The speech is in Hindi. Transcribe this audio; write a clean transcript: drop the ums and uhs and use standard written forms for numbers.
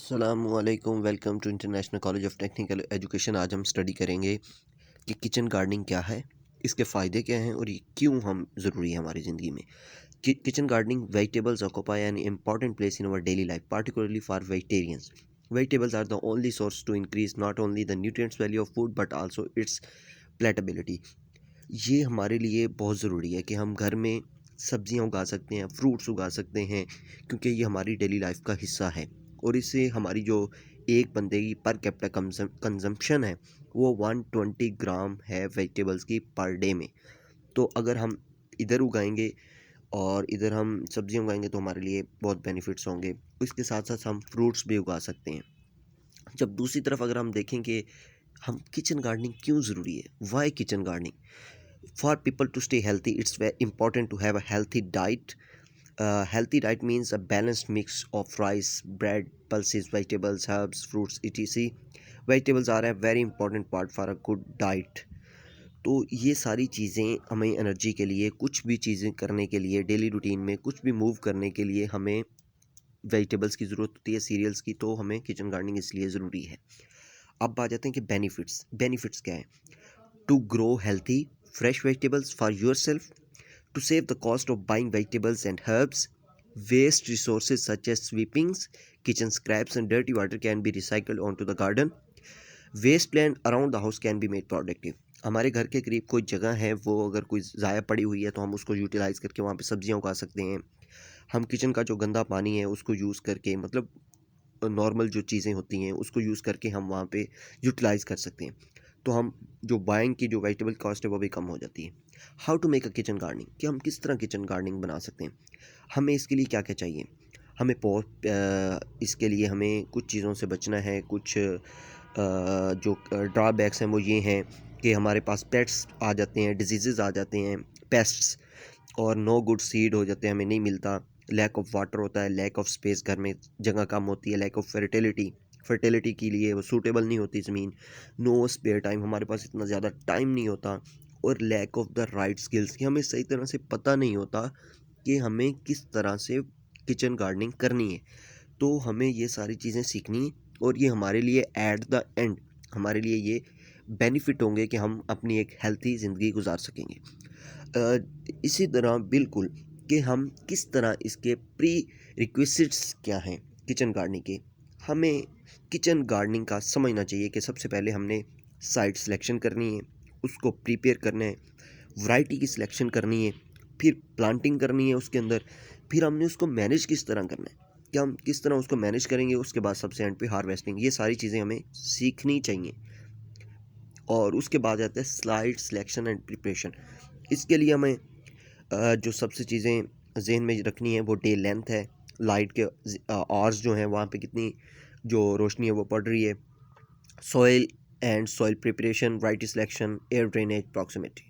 अस्सलामुअलैकुम। Welcome to International College of Technical Education. आज हम स्टडी करेंगे कि किचन गार्डनिंग क्या है, इसके फ़ायदे क्या हैं और ये क्यों हम ज़रूरी है हमारी ज़िंदगी में। Kitchen gardening vegetables occupy an important place in our daily life, particularly for vegetarians. Vegetables are the only source to increase not only the nutrients value of food but also its palatability. ये हमारे लिए बहुत ज़रूरी है कि हम घर में सब्जियां उगा सकते हैं, फ्रूट्स उगा सकते हैं, क्योंकि ये हमारी डेली लाइफ का हिस्सा है। और इससे हमारी जो एक बंदे की पर कैपिटा कंजम्पशन है वो 120 ग्राम है वेजिटेबल्स की पर डे में। तो अगर हम इधर उगाएंगे और इधर हम सब्जियां उगाएंगे तो हमारे लिए बहुत बेनिफिट्स होंगे। इसके साथ साथ हम फ्रूट्स भी उगा सकते हैं। जब दूसरी तरफ अगर हम देखें कि हम किचन गार्डनिंग क्यों ज़रूरी है, why kitchen gardening. For people to stay healthy, it's very important to have a healthy diet. Healthy diet means a balanced mix of rice, bread, pulses, vegetables, herbs, fruits, etc. Vegetables are a very important part for a good diet. तो ये सारी चीज़ें हमें एनर्जी के लिए, कुछ भी चीज़ें करने के लिए, डेली रूटीन में कुछ भी मूव करने के लिए हमें वेजिटेबल्स की ज़रूरत होती है, सीरियल्स की। तो हमें किचन गार्डनिंग इसलिए ज़रूरी है। अब आ जाते हैं कि बेनिफिट्स क्या है। To grow healthy fresh vegetables for yourself, to save the cost of buying vegetables and herbs. Waste resources such as sweepings, kitchen scraps, and dirty water can be recycled onto the garden. Waste land around the house can be made productive. हमारे घर के करीब कोई जगह है, वो अगर कोई ज़ाया पड़ी हुई है तो हम उसको यूटिलाइज़ करके वहाँ पे सब्जियाँ उगा सकते हैं। हम किचन का जो गंदा पानी है उसको यूज़ करके, मतलब नॉर्मल जो चीज़ें होती हैं उसको यूज़ करके हम वहाँ पे यूटिलाइज़ कर सकते हैं। तो हम जो बाइंग की जो वेजिटेबल कॉस्ट है वो भी कम हो जाती है। How to make a kitchen gardening, कि हम किस तरह किचन गार्डनिंग बना सकते हैं। हमें इसके लिए क्या क्या चाहिए। हमें इसके लिए हमें कुछ चीज़ों से बचना है। कुछ जो ड्रॉबैक्स हैं वो ये हैं कि हमारे पास पेट्स आ जाते हैं, डिजीज़ आ जाते हैं, पेस्ट्स, और नो गुड सीड हो जाते हैं, हमें नहीं मिलता। लैक ऑफ वाटर होता है, लैक ऑफ स्पेस, घर में जगह कम होती है, लैक ऑफ फर्टिलिटी के लिए वो सूटेबल नहीं होती ज़मीन। नो स्पेयर टाइम, हमारे पास इतना ज़्यादा टाइम नहीं होता। और lack of the right skills, कि हमें सही तरह से पता नहीं होता कि हमें किस तरह से किचन गार्डनिंग करनी है। तो हमें ये सारी चीज़ें सीखनी है और ये हमारे लिए एट द एंड हमारे लिए ये बेनिफिट होंगे कि हम अपनी एक हेल्थी ज़िंदगी गुजार सकेंगे। इसी तरह बिल्कुल कि हम किस तरह इसके प्री रिक्विजिट्स क्या हैं किचन गार्डनिंग के। हमें किचन गार्डनिंग का समझना चाहिए कि सबसे पहले हमने साइट सिलेक्शन करनी है, उसको प्रिपेयर करना है, वैरायटी की सिलेक्शन करनी है, फिर प्लांटिंग करनी है उसके अंदर, फिर हमने उसको मैनेज किस तरह करना है, कि हम किस तरह उसको मैनेज करेंगे। उसके बाद सबसे एंड पे हार्वेस्टिंग, ये सारी चीज़ें हमें सीखनी चाहिए। और उसके बाद आता है स्लाइड सिलेक्शन एंड प्रिपरेशन। इसके लिए हमें जो सबसे चीज़ें जहन में रखनी है वो डे लेंथ है, लाइट के आवर्स जो हैं वहाँ पे कितनी जो रोशनी है वो पड़ रही है, soil and soil preparation, variety selection, air drainage, proximity.